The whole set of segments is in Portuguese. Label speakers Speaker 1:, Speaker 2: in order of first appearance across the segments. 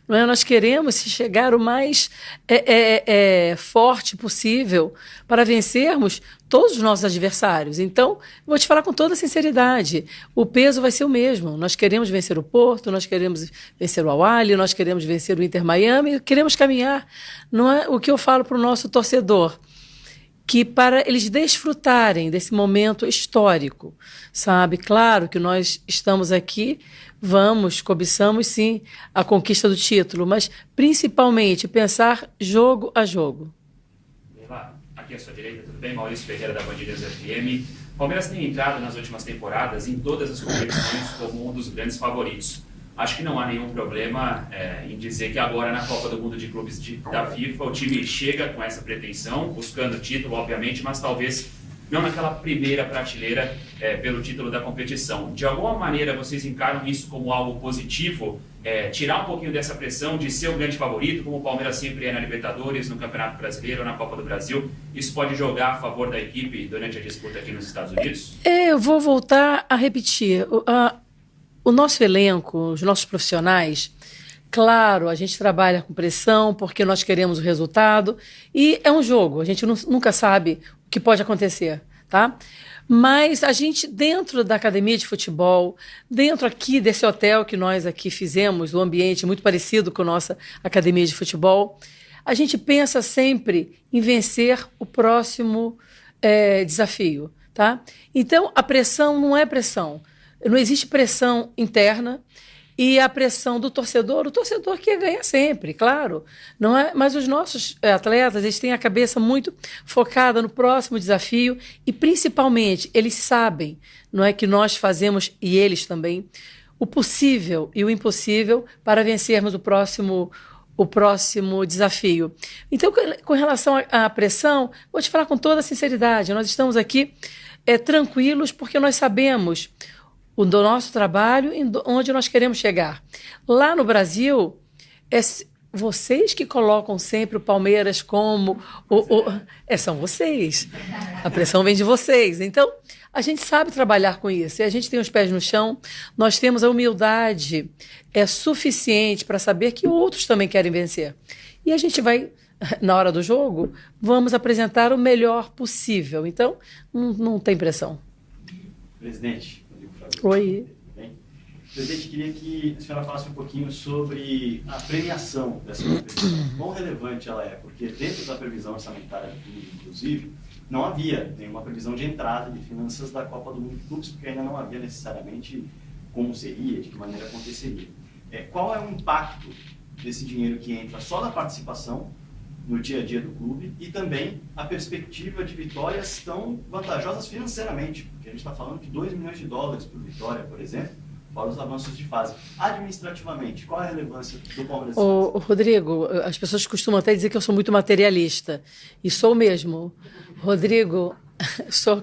Speaker 1: não é? Nós queremos chegar o mais forte possível para vencermos todos os nossos adversários. Então, vou te falar com toda sinceridade, o peso vai ser o mesmo. Nós queremos vencer o Porto, nós queremos vencer o Al-Ahly, nós queremos vencer o Inter Miami, queremos caminhar. Não é o que eu falo para o nosso torcedor, que para eles desfrutarem desse momento histórico, sabe? Claro que nós estamos aqui, cobiçamos sim a conquista do título, mas principalmente pensar jogo a jogo.
Speaker 2: Aqui à sua direita, tudo bem? Maurício Ferreira da Band News FM. O Palmeiras tem entrado nas últimas temporadas em todas as competições como um dos grandes favoritos. Acho que não há nenhum problema em dizer que agora na Copa do Mundo de Clubes da FIFA o time chega com essa pretensão, buscando o título, obviamente, mas talvez não naquela primeira prateleira pelo título da competição. De alguma maneira vocês encaram isso como algo positivo? Tirar um pouquinho dessa pressão de ser o grande favorito, como o Palmeiras sempre é na Libertadores, no Campeonato Brasileiro ou na Copa do Brasil. Isso pode jogar a favor da equipe durante a disputa aqui nos Estados Unidos?
Speaker 1: Eu vou voltar a repetir. O nosso elenco, os nossos profissionais, claro, a gente trabalha com pressão porque nós queremos o resultado e é um jogo, a gente nunca sabe o que pode acontecer, tá? Mas a gente, dentro da academia de futebol, dentro aqui desse hotel que nós aqui fizemos, um ambiente muito parecido com a nossa academia de futebol, a gente pensa sempre em vencer o próximo desafio, tá? Então, a pressão não é pressão. Não existe pressão interna e a pressão do torcedor, o torcedor quer ganhar sempre, claro, não é? Mas os nossos atletas, eles têm a cabeça muito focada no próximo desafio e, principalmente, eles sabem, não é, que nós fazemos, e eles também, o possível e o impossível para vencermos o próximo desafio. Então, com relação à pressão, vou te falar com toda a sinceridade, nós estamos aqui tranquilos porque nós sabemos do nosso trabalho e onde nós queremos chegar. Lá no Brasil, vocês que colocam sempre o Palmeiras como... são vocês. A pressão vem de vocês. Então, a gente sabe trabalhar com isso. E a gente tem os pés no chão, nós temos a humildade suficiente para saber que outros também querem vencer. E a gente vai, na hora do jogo, vamos apresentar o melhor possível. Então, não tem pressão.
Speaker 3: Presidente...
Speaker 1: Oi.
Speaker 3: Bem, presidente, queria que a senhora falasse um pouquinho sobre a premiação dessa competição. Quão relevante ela é? Porque dentro da previsão orçamentária do clube, inclusive, não havia nenhuma previsão de entrada de finanças da Copa do Mundo de Clubes, porque ainda não havia necessariamente como seria, de que maneira aconteceria. Qual é o impacto desse dinheiro que entra só da participação no dia a dia do clube e também a perspectiva de vitórias tão vantajosas financeiramente, porque a gente está falando de $2 milhões por vitória, por exemplo, fora os avanços de fase. Administrativamente, qual é a relevância do Palmeiras?
Speaker 1: Rodrigo, as pessoas costumam até dizer que eu sou muito materialista, e sou mesmo. Rodrigo, sou,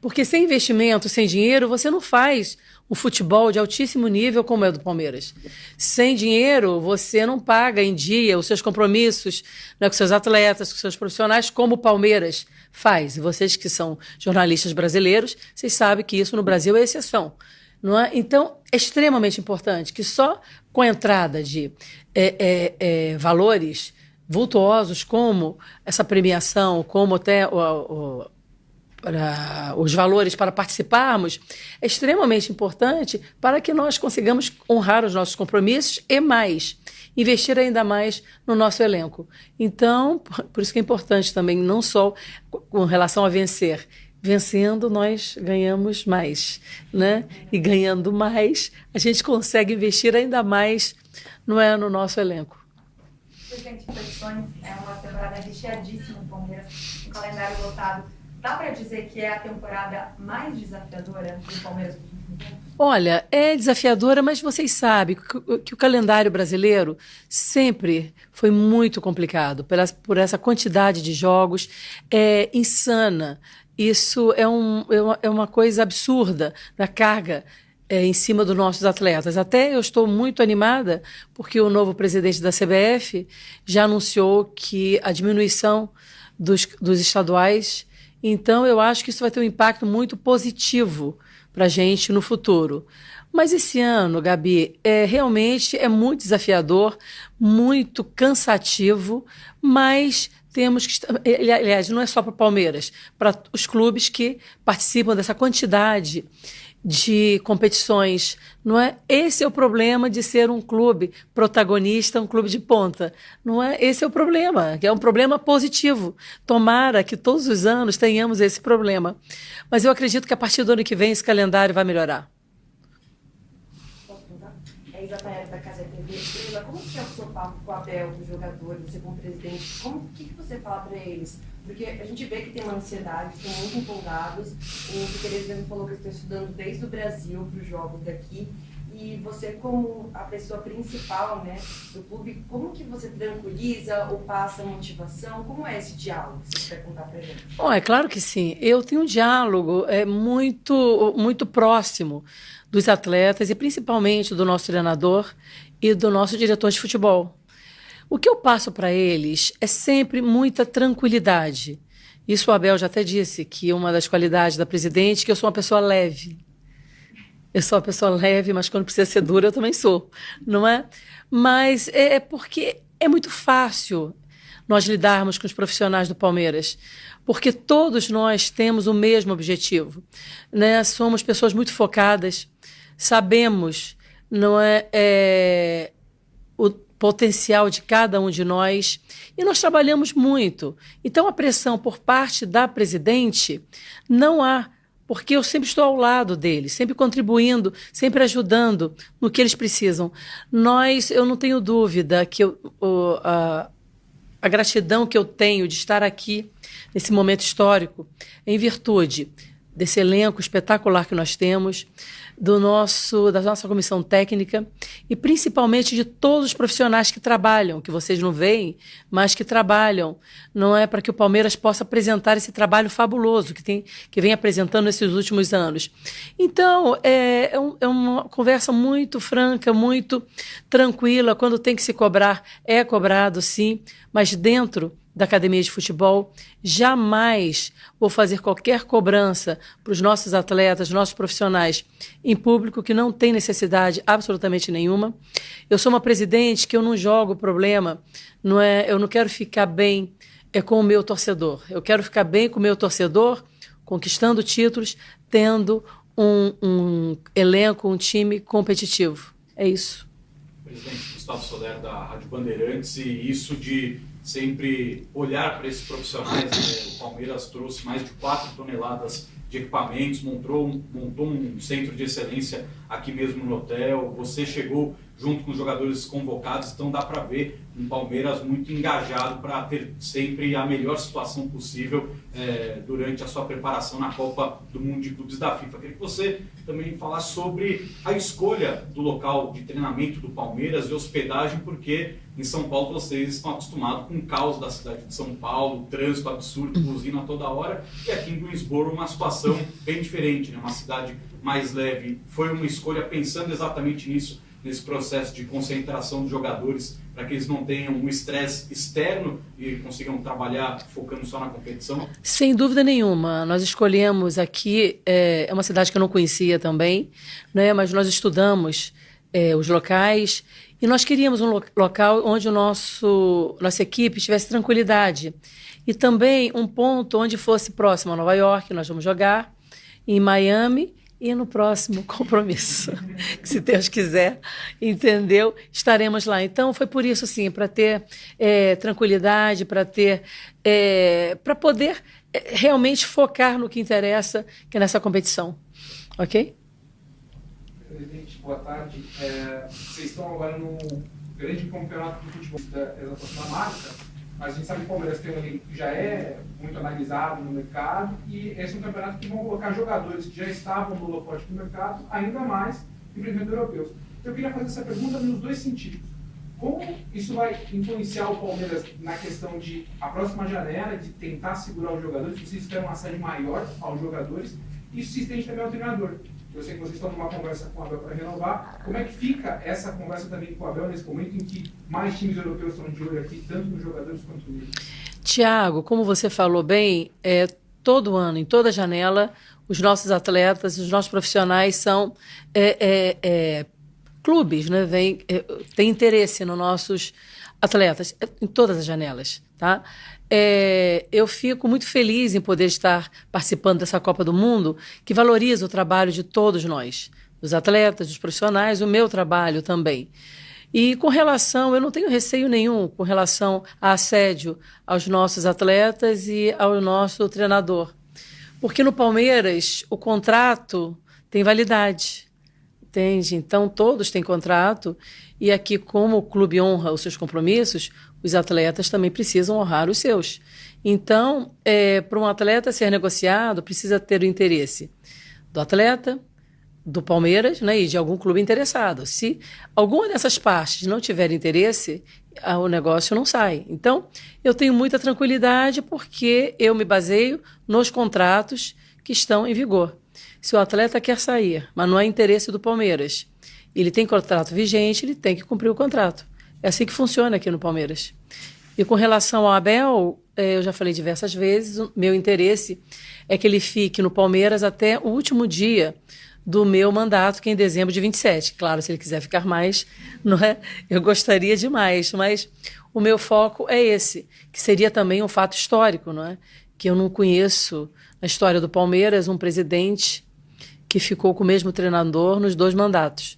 Speaker 1: porque sem investimento, sem dinheiro, você não faz um futebol de altíssimo nível como é o do Palmeiras. Sem dinheiro, você não paga em dia os seus compromissos, né, com seus atletas, com seus profissionais, como o Palmeiras faz. E vocês que são jornalistas brasileiros, vocês sabem que isso no Brasil é exceção. Não é? Então, é extremamente importante que só com a entrada de valores vultuosos como essa premiação, como até os valores para participarmos, é extremamente importante para que nós consigamos honrar os nossos compromissos e mais, investir ainda mais no nosso elenco. Então, por isso que é importante também, não só com relação a vencer. Vencendo, nós ganhamos mais, né? E ganhando mais, a gente investir ainda mais no nosso elenco.
Speaker 4: Presidente, competições é uma temporada recheadíssima do Palmeiras, um calendário lotado. Dá para dizer que é a temporada mais desafiadora do Palmeiras?
Speaker 1: Olha, é desafiadora, mas vocês sabem que o calendário brasileiro sempre foi muito complicado por essa quantidade de jogos, é insana. Isso é uma coisa absurda da carga em cima dos nossos atletas. Até eu estou muito animada porque o novo presidente da CBF já anunciou que a diminuição dos estaduais. Então, eu acho que isso vai ter um impacto muito positivo para a gente no futuro. Mas esse ano, Gabi, realmente é muito desafiador, muito cansativo, mas temos que... Aliás, não é só para o Palmeiras, para os clubes que participam dessa quantidade de competições, não é? Esse é o problema de ser um clube protagonista, um clube de ponta, não é? Esse é o problema, que é um problema positivo. Tomara que todos os anos tenhamos esse problema. Mas eu acredito que a partir do ano que vem esse calendário vai melhorar.
Speaker 5: Posso perguntar? É Isa Tayari da Casa TV. Sheila, como que é o seu papo com o Abel, com o jogador, você como presidente? O que você fala para eles? Porque a gente vê que tem uma ansiedade, estão muito empolgados. O Tereza me falou que estão estudando desde o Brasil para os jogos daqui. E você, como a pessoa principal, né, do clube, como que você tranquiliza ou passa motivação? Como é esse diálogo que você quer contar para a gente?
Speaker 1: Bom, é claro que sim. Eu tenho um diálogo muito próximo dos atletas e principalmente do nosso treinador e do nosso diretor de futebol. O que eu passo para eles é sempre muita tranquilidade. Isso o Abel já até disse, que uma das qualidades da presidente é que eu sou uma pessoa leve. Eu sou uma pessoa leve, mas quando precisa ser dura eu também sou, não é? Mas é porque é muito fácil nós lidarmos com os profissionais do Palmeiras, porque todos nós temos o mesmo objetivo, né? Somos pessoas muito focadas, sabemos, não é, o potencial de cada um de nós e nós trabalhamos muito. Então a pressão por parte da presidente não há, porque eu sempre estou ao lado deles, sempre contribuindo, sempre ajudando no que eles precisam. Eu não tenho dúvida que a gratidão que eu tenho de estar aqui nesse momento histórico, em virtude desse elenco espetacular que nós temos, da nossa comissão técnica e principalmente de todos os profissionais que trabalham, que vocês não veem, mas que trabalham, não é, para que o Palmeiras possa apresentar esse trabalho fabuloso que vem apresentando nesses últimos anos. Então, é uma conversa muito franca, muito tranquila. Quando tem que se cobrar, é cobrado, sim, mas dentro da academia de futebol, jamais vou fazer qualquer cobrança para os nossos atletas, nossos profissionais em público, que não tem necessidade absolutamente nenhuma. Eu sou uma presidente que eu não jogo problema, eu não quero ficar bem com o meu torcedor. Eu quero ficar bem com o meu torcedor, conquistando títulos, tendo um elenco, um time competitivo. É isso.
Speaker 6: Presidente Gustavo Soler da Rádio Bandeirantes, e isso de sempre olhar para esses profissionais, né? O Palmeiras trouxe mais de 4 toneladas de equipamentos, montou um centro de excelência aqui mesmo no hotel, você chegou junto com os jogadores convocados, então dá para ver um Palmeiras muito engajado para ter sempre a melhor situação possível durante a sua preparação na Copa do Mundo de Clubes da FIFA. Queria que você também falasse sobre a escolha do local de treinamento do Palmeiras e hospedagem, porque em São Paulo vocês estão acostumados com o caos da cidade de São Paulo, trânsito absurdo, buzina toda hora, e aqui em Greensboro uma situação bem diferente, né? Uma cidade mais leve. Foi uma escolha pensando exatamente nisso, nesse processo de concentração dos jogadores, para que eles não tenham um estresse externo e consigam trabalhar focando só na competição?
Speaker 1: Sem dúvida nenhuma. Nós escolhemos aqui, é uma cidade que eu não conhecia também, né, mas nós estudamos os locais e nós queríamos um local onde nossa equipe tivesse tranquilidade. E também um ponto onde fosse próximo a Nova York, nós vamos jogar, em Miami, e no próximo compromisso, que se Deus quiser, entendeu? Estaremos lá. Então, foi por isso, sim, para ter tranquilidade, para poder realmente focar no que interessa, que é nessa competição. Ok?
Speaker 7: Presidente, boa tarde. Vocês estão agora no grande campeonato de futebol da marca, mas a gente sabe que o Palmeiras tem um elenco que já é muito analisado no mercado, e esse é um campeonato que vão colocar jogadores que já estavam no holofote do mercado, ainda mais enfrentando europeus. Eu queria fazer essa pergunta nos dois sentidos. Como isso vai influenciar o Palmeiras na questão de a próxima janela, de tentar segurar os jogadores, se vocês esperam uma série maior aos jogadores, e isso se estende também ao treinador? Eu sei que vocês estão numa conversa com o Abel para renovar. Como é que fica essa conversa também com o Abel nesse momento em que mais times europeus estão de olho aqui, tanto nos jogadores quanto nos...
Speaker 1: Tiago, como você falou bem, todo ano, em toda janela, os nossos atletas, os nossos profissionais são clubes, né? Tem interesse nos nossos atletas, em todas as janelas, tá? Eu fico muito feliz em poder estar participando dessa Copa do Mundo, que valoriza o trabalho de todos nós, dos atletas, dos profissionais, o meu trabalho também. E com relação, eu não tenho receio nenhum com relação a assédio aos nossos atletas e ao nosso treinador. Porque no Palmeiras o contrato tem validade, entende? Então todos têm contrato e aqui, como o clube honra os seus compromissos, os atletas também precisam honrar os seus. Então, para um atleta ser negociado, precisa ter o interesse do atleta, do Palmeiras, né, e de algum clube interessado. Se alguma dessas partes não tiver interesse, o negócio não sai. Então, eu tenho muita tranquilidade porque eu me baseio nos contratos que estão em vigor. Se o atleta quer sair, mas não é interesse do Palmeiras, ele tem contrato vigente, ele tem que cumprir o contrato. É assim que funciona aqui no Palmeiras. E com relação ao Abel, eu já falei diversas vezes, o meu interesse é que ele fique no Palmeiras até o último dia do meu mandato, que é em dezembro de 27. Claro, se ele quiser ficar mais, não é? Eu gostaria demais, mas o meu foco é esse, que seria também um fato histórico, não é? Que eu não conheço na história do Palmeiras um presidente que ficou com o mesmo treinador nos 2 mandatos.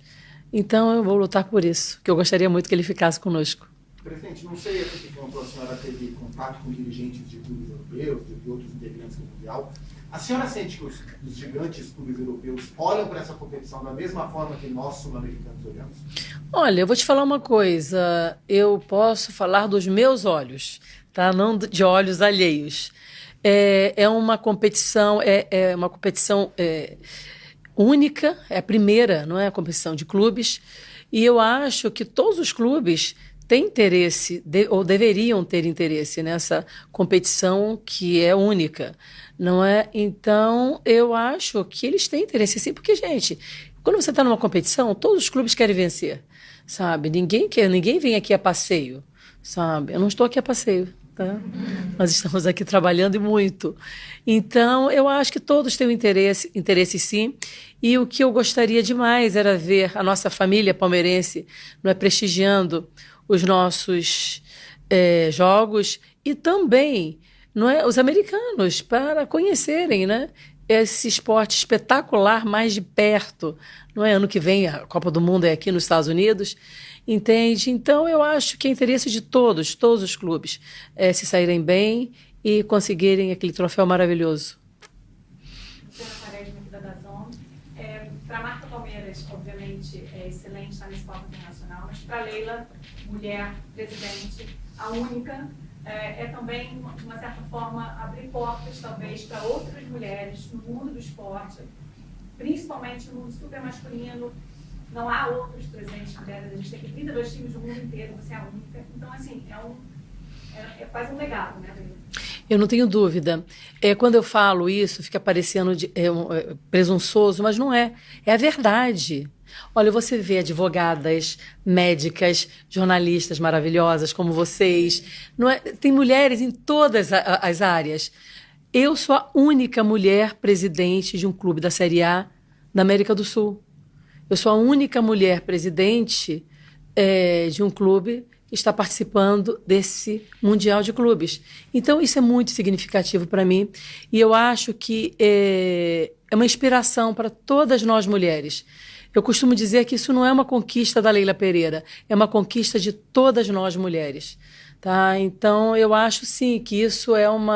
Speaker 1: Então eu vou lutar por isso, que eu gostaria muito que ele ficasse conosco.
Speaker 8: Presidente, não sei até que ponto a senhora teve contato com dirigentes de clubes europeus, de outros integrantes do Mundial. A senhora sente que os gigantes clubes europeus olham para essa competição da mesma forma que nós, sul-americanos, olhamos?
Speaker 1: Olha, eu vou te falar uma coisa. Eu posso falar dos meus olhos, tá? Não de olhos alheios. É uma competição, uma competição única, é a primeira, não é, a competição de clubes. E eu acho que todos os clubes têm interesse, ou deveriam ter interesse nessa competição que é única, não é? Então, eu acho que eles têm interesse sim, porque, gente, quando você está numa competição, todos os clubes querem vencer, sabe? Ninguém vem aqui a passeio, sabe? Eu não estou aqui a passeio, tá? Nós estamos aqui trabalhando e muito. Então, eu acho que todos têm interesse sim, e o que eu gostaria demais era ver a nossa família palmeirense, não é, prestigiando os nossos jogos e também, não é, os americanos, para conhecerem, né, esse esporte espetacular mais de perto. Não é? Ano que vem a Copa do Mundo é aqui nos Estados Unidos, entende? Então eu acho que é interesse de todos os clubes se saírem bem e conseguirem aquele troféu maravilhoso.
Speaker 9: Para a marca Palmeiras, obviamente, é excelente estar nesse palco internacional, mas para a Leila, mulher, presidente, a única, também, de uma certa forma, abrir portas, talvez, para outras mulheres no mundo do esporte, principalmente no mundo super masculino. Não há outros presentes mulheres, a gente tem 32 times do mundo inteiro, você é a única. Então, assim, é quase um legado, né, Leila?
Speaker 1: Eu não tenho dúvida. Quando eu falo isso, fica parecendo presunçoso, mas não é. É a verdade. Olha, você vê advogadas, médicas, jornalistas maravilhosas como vocês. Não é? Tem mulheres em todas as áreas. Eu sou a única mulher presidente de um clube da Série A da América do Sul. Eu sou a única mulher presidente de um clube está participando desse Mundial de Clubes. Então, isso é muito significativo para mim e eu acho que é uma inspiração para todas nós mulheres. Eu costumo dizer que isso não é uma conquista da Leila Pereira, é uma conquista de todas nós mulheres. Tá? Então, eu acho, sim, que isso é um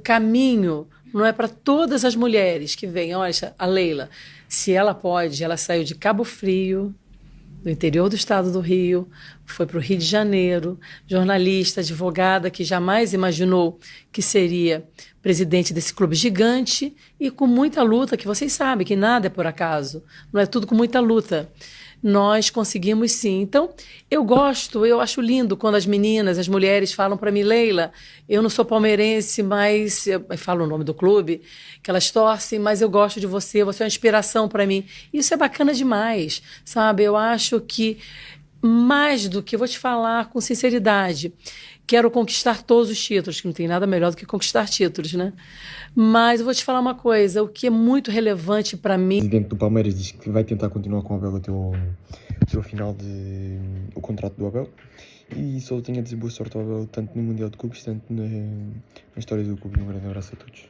Speaker 1: caminho, não é, para todas as mulheres que vêm. Olha, a Leila, se ela pode, ela saiu de Cabo Frio, do interior do estado do Rio, foi para o Rio de Janeiro, jornalista, advogada, que jamais imaginou que seria presidente desse clube gigante e com muita luta, que vocês sabem que nada é por acaso, não é tudo com muita luta. Nós conseguimos sim. Então, eu acho lindo quando as meninas, as mulheres falam para mim, Leila, eu não sou palmeirense, mas eu falo o nome do clube, que elas torcem, mas eu gosto de você é uma inspiração para mim. Isso é bacana demais, sabe? Eu acho que mais do que, vou te falar com sinceridade, quero conquistar todos os títulos, que não tem nada melhor do que conquistar títulos, né? Mas eu vou te falar uma coisa, o que é muito relevante para mim...
Speaker 10: O presidente do Palmeiras diz que vai tentar continuar com o Abel até o final o contrato do Abel. E só tenho a dizer boa sorte ao Abel, tanto no Mundial de Clubes, tanto na história do clube. Um grande abraço a todos.